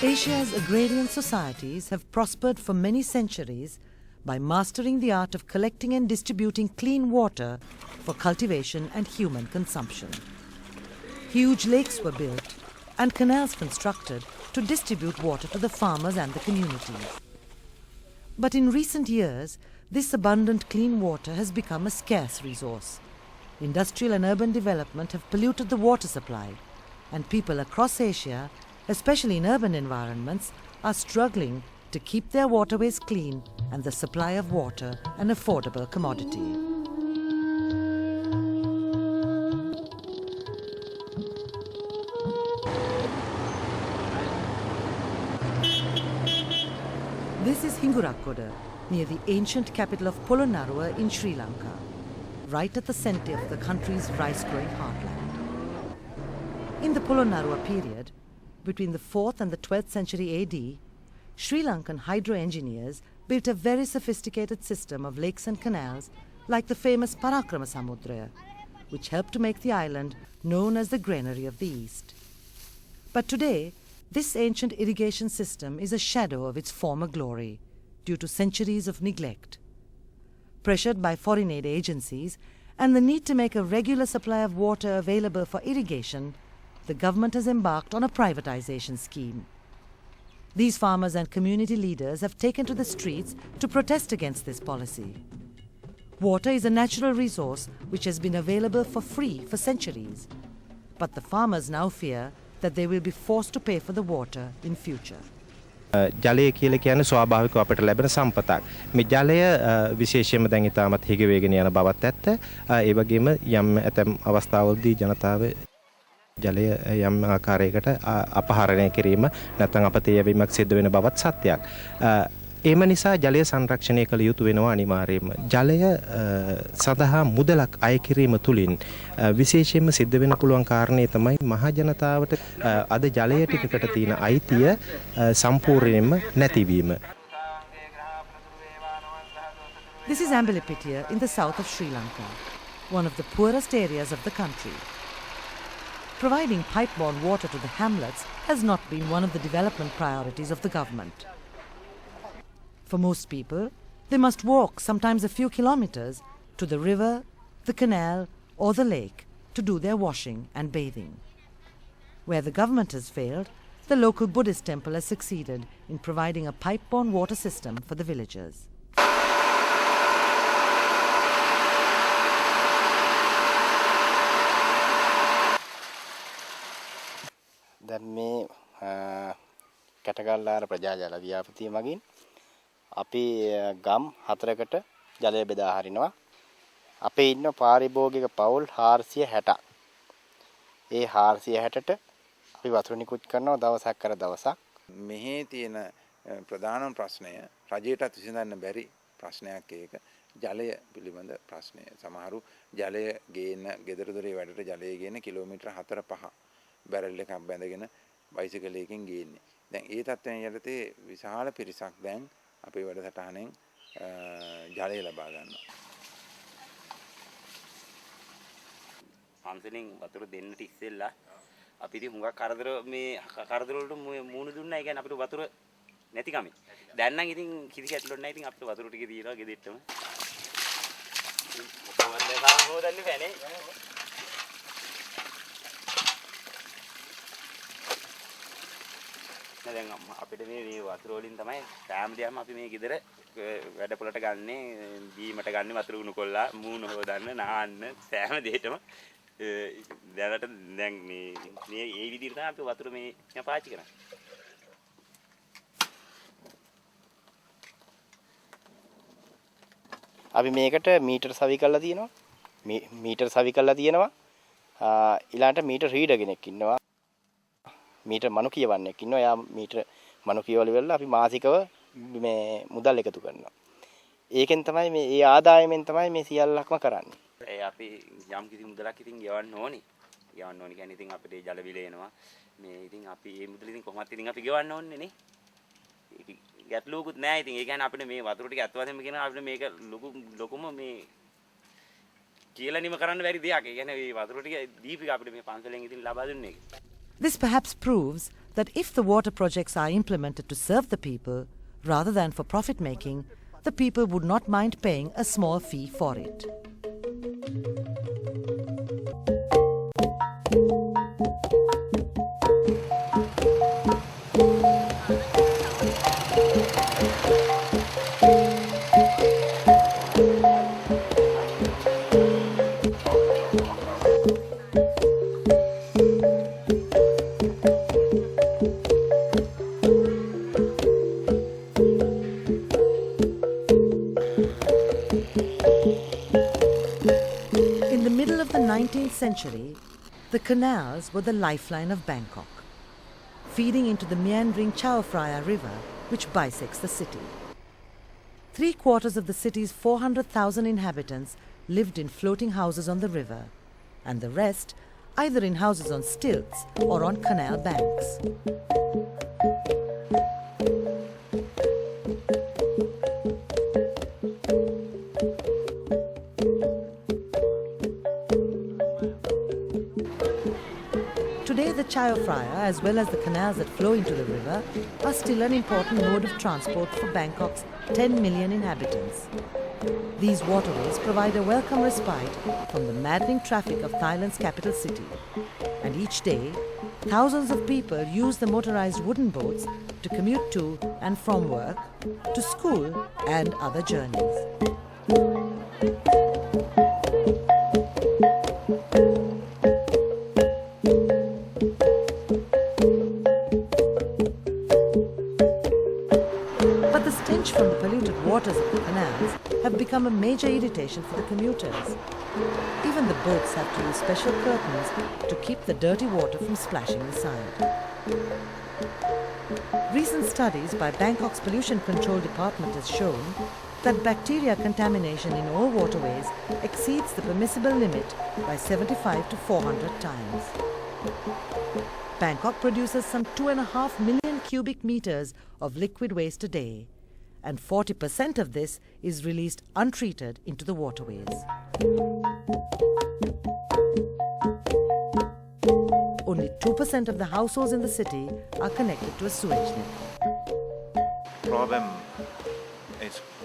Asia's agrarian societies have prospered for many centuries by mastering the art of collecting and distributing clean water for cultivation and human consumption. Huge lakes were built and canals constructed to distribute water to the farmers and the communities. But in recent years, this abundant clean water has become a scarce resource. Industrial and urban development have polluted the water supply, and people across Asia, especially in urban environments, are struggling to keep their waterways clean and the supply of water an affordable commodity. This is Hingurakkoda, near the ancient capital of Polonnaruwa in Sri Lanka, right at the centre of the country's rice-growing heartland. In the Polonnaruwa period, between the 4th and the 12th century AD, Sri Lankan hydro engineers built a very sophisticated system of lakes and canals like the famous Parakrama Samudra, which helped to make the island known as the Granary of the East. But today, this ancient irrigation system is a shadow of its former glory due to centuries of neglect. Pressured by foreign aid agencies and the need to make a regular supply of water available for irrigation, the government has embarked on a privatization scheme. These farmers and community leaders have taken to the streets to protest against this policy. Water is a natural resource which has been available for free for centuries. But the farmers now fear that they will be forced to pay for the water in future. ජලය කියලා කියන්නේ ස්වාභාවිකව අපට ලැබෙන සම්පතක්. මේ ජලය විශේෂයෙන්ම දැන් ඉතාමත් හිග වේගෙන යන බවත් ඇත්ත. ඒ වගේම යම් ඇතම් අවස්ථාවලදී ජනතාව ජලය යම් ආකාරයකට අපහරණය කිරීම නැත්නම් අපතේ යැවීමක් සිද්ධ වෙන බවත් සත්‍යයක්. එම නිසා ජලය සංරක්ෂණය කළ යුතු වෙනවා අනිවාර්යයෙන්ම. ජලය සඳහා මුදලක් අය කිරීම තුලින් විශේෂයෙන්ම සිද්ධ වෙන පුළුවන් කාරණේ තමයි මහ ජනතාවට අද ජලය ටිකකට තියෙන අයිතිය සම්පූර්ණයෙන්ම නැතිවීම. This is Ambalipitia in the south of Sri Lanka, one of the poorest areas of the country. Providing pipe-borne water to the hamlets has not been one of the development priorities of the government. For most people, they must walk sometimes a few kilometers to the river, the canal or the lake to do their washing and bathing. Where the government has failed, the local Buddhist temple has succeeded in providing a pipe-borne water system for the villagers. දැන් මේ කැටගල්ලාර ප්‍රජාජල ව්‍යාපෘතිය මගින් අපි ගම් 4කට ජලය බෙදා හරිනවා. අපේ ඉන්න පාරිභෝගික පවුල් 460ක්. ඒ 460ට අපි වතුර නිකුත් කරනවා දවසක් කර දවසක්. මෙහි තියෙන ප්‍රධානම ප්‍රශ්නය රජයටත් විසඳන්න බැරි ප්‍රශ්නයක් ඒක. ජලය පිළිබඳ ප්‍රශ්නය. සමහරු ජලය ගේන ගෙදර දොරේ වැඩට ජලය ගේන කිලෝමීටර් 4-5 බැරල් එකක් බැඳගෙන බයිසිකලයකින් ගේන්නේ. දැන් ඒ තත්ත්වයන් යටතේ විශාල පිරිසක් දැන් අපේ වැඩසටහනෙන් ජලය ලබා ගන්නවා. පන්සලෙන් වතුර දෙන්නට ඉස්සෙල්ලා අපි ඉතින් හුඟක් කරදර වලට මූණ දුන්නා. ඒ කියන්නේ අපිට වතුර නැති කමෙන්. දැන් නම් ඉතින් කිසි ගැටලුවක් නැහැ. ඉතින් අපිට වතුර ටික දීලා ගෙදෙට්ටම. කොහොමද හොදන්නේ බෑනේ. දැන් අපිට මේ වතුර වලින් තමයි ෆැමිලියම අපි මේ ගෙදර වැඩ පොළට ගන්නෙ, බීමට ගන්නෙ වතුර උණු කොල්ලා මූණ හොදන්න, නාන්න, සෑම දෙයකම දැනට දැන් මේ ඒ විදිහට තමයි අපි වතුර මේ පාවිච්චි කරන්නේ. අපි මේකට මීටර සවි කරලා තියෙනවා. මීටර සවි කරලා තියෙනවා. ඊළඟට මීටර රීඩර් කෙනෙක් ඉන්නවා. මීටර මනු කියවන්නෙක් ඉන්නවා. එයා මීටර මනු කියවල වෙලා අපි මාසිකව මේ මුදල් එකතු කරනවා. ඒකෙන් තමයි මේ ආදායමෙන් තමයි මේ සියල්ලක්ම කරන්නේ. ඒ අපි යම් කිසි මුදලක් ඉතින් ගෙවන්න ඕනේ. ගෙවන්න ඕනේ කියන්නේ ඉතින් අපිට ජල බිල එනවා. මේ ඉතින් අපි මේ මුදල ඉතින් කොහොමද ඉතින් අපි ගෙවන්න ඕනේ නේ. ඒක ගැටලුවකුත් නෑ. ඉතින් ඒ කියන්නේ අපිට මේ වතුර ටික අත්වශයෙන්ම කියන අපිට මේක ලොකුම මේ කියලා නිම කරන්න බැරි දෙයක්. ඒ කියන්නේ මේ වතුර ටික දීපික අපිට මේ පන්සලෙන් ඉතින් ලබා දුන්නේ. This perhaps proves that if the water projects are implemented to serve the people, rather than for profit making, the people would not mind paying a small fee for it. In the middle of the 19th century, the canals were the lifeline of Bangkok, feeding into the meandering Chao Phraya River, which bisects the city. 3/4 of the city's 400,000 inhabitants lived in floating houses on the river, and the rest either in houses on stilts or on canal banks. Today, the Chao Phraya, as well as the canals that flow into the river, are still an important mode of transport for Bangkok's 10 million inhabitants. These waterways provide a welcome respite from the maddening traffic of Thailand's capital city. And each day, thousands of people use the motorized wooden boats to commute to and from work, to school and other journeys. But the stench from the polluted waters of the canals have become a major irritation for the commuters. Even the boats have to use special curtains to keep the dirty water from splashing inside. Recent studies by Bangkok's Pollution Control Department has shown that bacteria contamination in all waterways exceeds the permissible limit by 75 to 400 times. Bangkok produces some 2.5 million cubic meters of liquid waste a day, and 40% of this is released untreated into the waterways. Only 2% of the households in the city are connected to a sewage net. Problem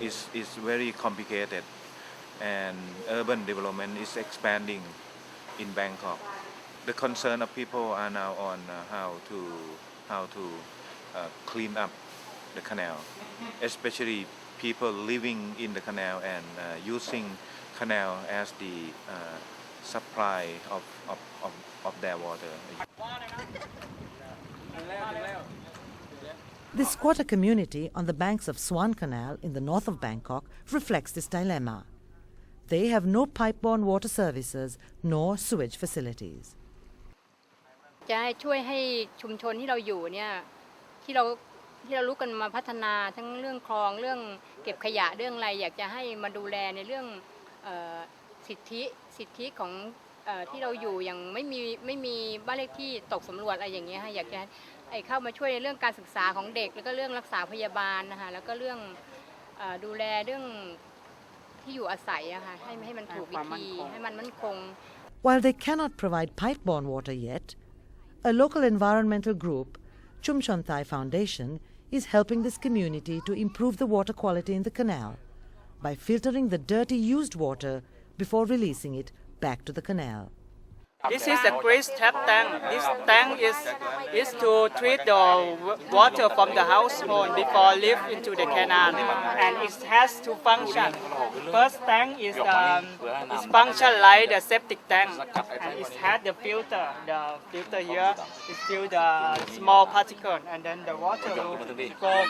is very complicated, and urban development is expanding in Bangkok. The concern of people are now on how to clean up the canal, especially people living in the canal and using canal as the supply of their water. This squatter community on the banks of Swan Canal in the north of Bangkok reflects this dilemma. They have no pipe-borne water services nor sewage facilities. จะช่วยให้ชุมชนที่เราอยู่เนี่ยที่เรารู้กันมาพัฒนาทั้งเรื่องคลองเรื่องเก็บขยะเรื่องอะไรอยากจะให้มาดูแลในเรื่องสิทธิของที่เราอยู่อย่างไม่มีบ้านเลขที่ตกสำรวจอะไรอย่างเงี้ยค่ะอยากจะเข้ามาช่วยในเรื่องการศึกษาของเด็กแล้วก็เรื่องรักษาพยาบาลนะคะแล้วก็เรื่องดูแลเรื่องที่อยู่อาศัยอะค่ะให้มันถูกวิธีให้มันมั่นคง While they cannot provide pipe-borne water yet, a local environmental group, Chumchon Thai Foundation, is helping this community to improve the water quality in the canal by filtering the dirty used water before releasing it back to the canal. This is a great tap tank. This tank is to treat the water from the household before leave into the canal, and it has two functions. First tank is function like the septic tank, and it has the filter. The filter here is fill the small particle, and then the water will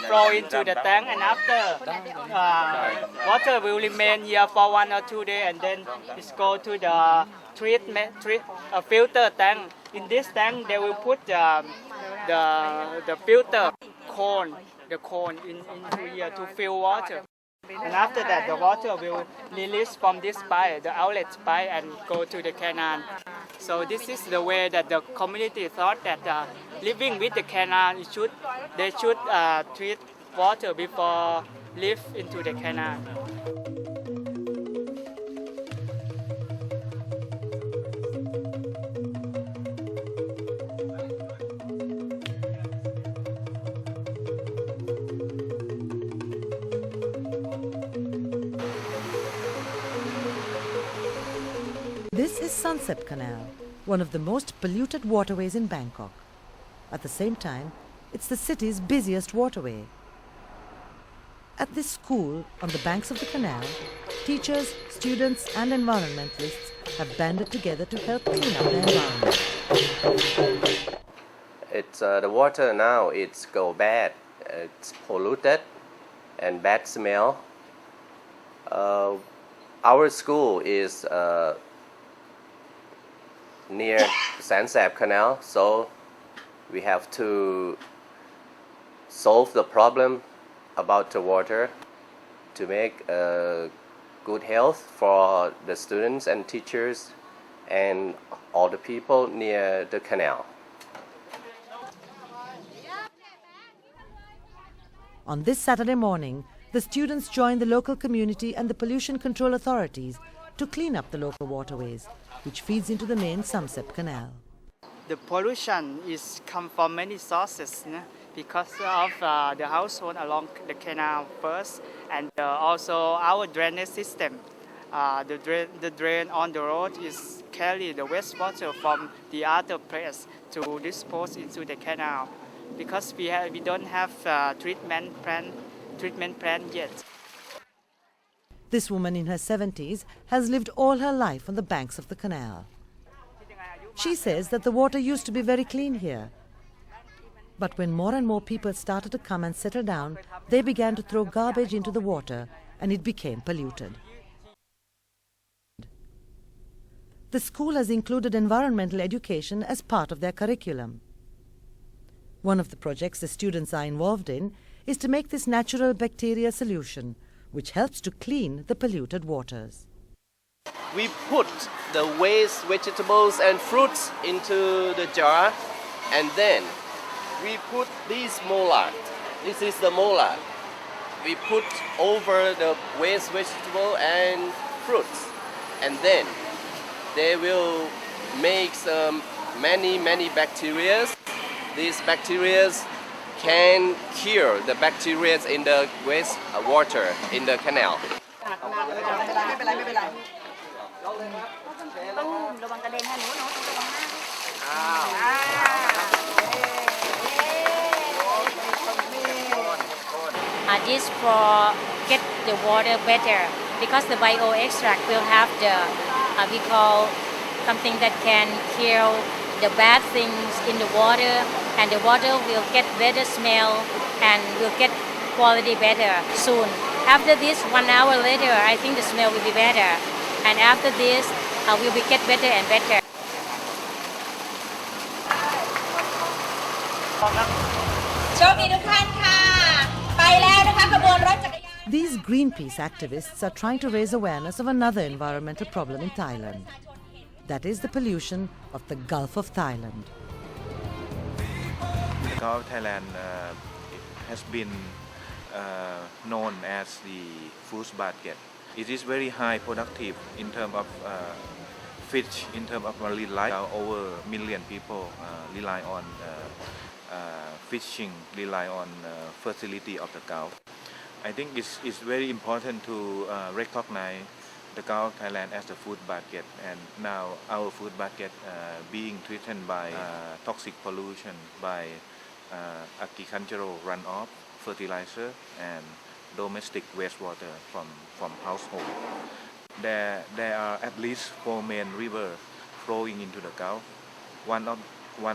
flow into the tank, and after water will remain here for 1 or 2 days, and then it go to the filter tank. In this tank, they will put the filter cone into here to fill water. And after that, the water will release from this pipe, the outlet pipe, and go to the canal. So this is the way that the community thought that living with the canal, they should treat water before leave into the canal. This is Sunset Canal, one of the most polluted waterways in Bangkok. At the same time, it's the city's busiest waterway. At this school, on the banks of the canal, teachers, students and environmentalists have banded together to help clean up the environment. It's the water now, it's go bad. It's polluted and bad smell. Our school is near Sunset Canal, so we have to solve the problem about the water to make good health for the students and teachers and all the people near the canal. On this Saturday morning, the students joined the local community and the pollution control authorities to clean up the local waterways, which feeds into the main Sunset Canal. The pollution is come from many sources, because of the household along the canal first, and also our drainage system. The drain on the road is carry the wastewater from the other place to dispose into the canal, because we don't have treatment plan yet. This woman in her 70s has lived all her life on the banks of the canal. She says that the water used to be very clean here. But when more and more people started to come and settle down, they began to throw garbage into the water and it became polluted. The school has included environmental education as part of their curriculum. One of the projects the students are involved in is to make this natural bacteria solution, which helps to clean the polluted waters. We put the waste vegetables and fruits into the jar, and then we put this molar. This is the molar. We put over the waste vegetable and fruits, and then they will make many bacteria. These bacteria can cure the bacteria in the waste water in the canal. This for get the water better, because the bio extract will have the we call something that can kill the bad things in the water, and the water will get better smell and will get quality better soon. After this, 1 hour later, I think the smell will be better, and after this will be get better and better. These Greenpeace activists are trying to raise awareness of another environmental problem in Thailand. That is the pollution of the Gulf of Thailand. The Gulf of Thailand has been known as the food basket. It is very high productive in terms of fish, in terms of marine life. Over a million people rely on fishing, rely on fertility of the Gulf. I think it's very important to recognize the Gulf of Thailand as the food basket, and now our food basket being threatened by toxic pollution, by agricultural runoff, fertilizer, and domestic wastewater from household. There are at least 4 main rivers flowing into the Gulf. One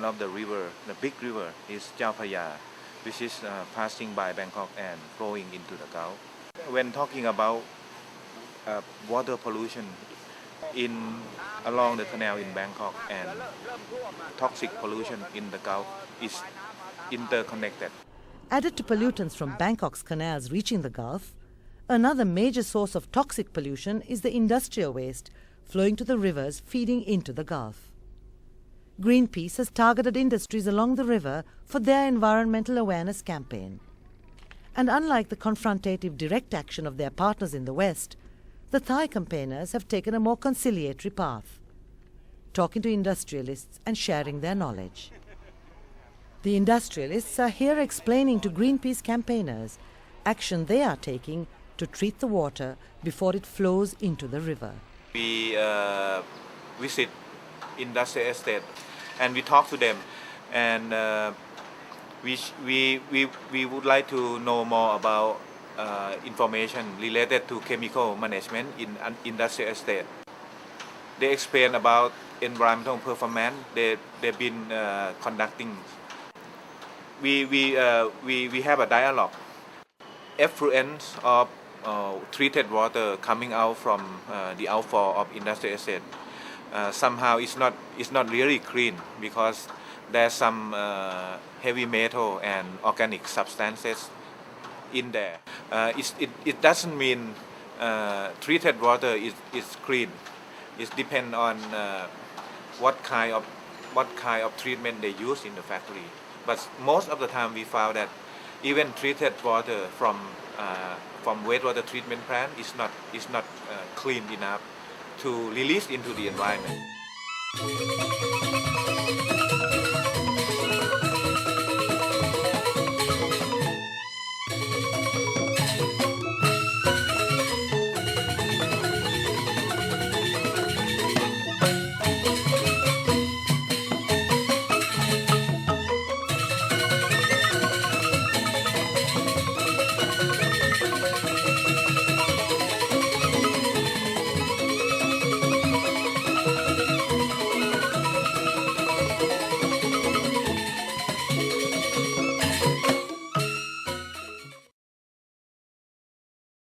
of the river, the big river, is Chao Phraya, which is passing by Bangkok and flowing into the Gulf. When talking about water pollution along the canal in Bangkok and toxic pollution in the Gulf is interconnected. Added to pollutants from Bangkok's canals reaching the Gulf, another major source of toxic pollution is the industrial waste flowing to the rivers feeding into the Gulf. Greenpeace has targeted industries along the river for their environmental awareness campaign. And unlike the confrontative direct action of their partners in the West, the Thai campaigners have taken a more conciliatory path, talking to industrialists and sharing their knowledge. The industrialists are here explaining to Greenpeace campaigners action they are taking to treat the water before it flows into the river. We visit industrial estate and we talk to them, and we would like to know more about information related to chemical management in an industrial estate. They explain about environmental performance they've been conducting. We have a dialogue. Effluence of treated water coming out from the outfall of industrial estate somehow it's not really clean because there's some heavy metal and organic substances in there. It doesn't mean treated water is clean. It depends on what kind of treatment they use in the factory. But most of the time we found that even treated water from wastewater treatment plant is not clean enough to release into the environment.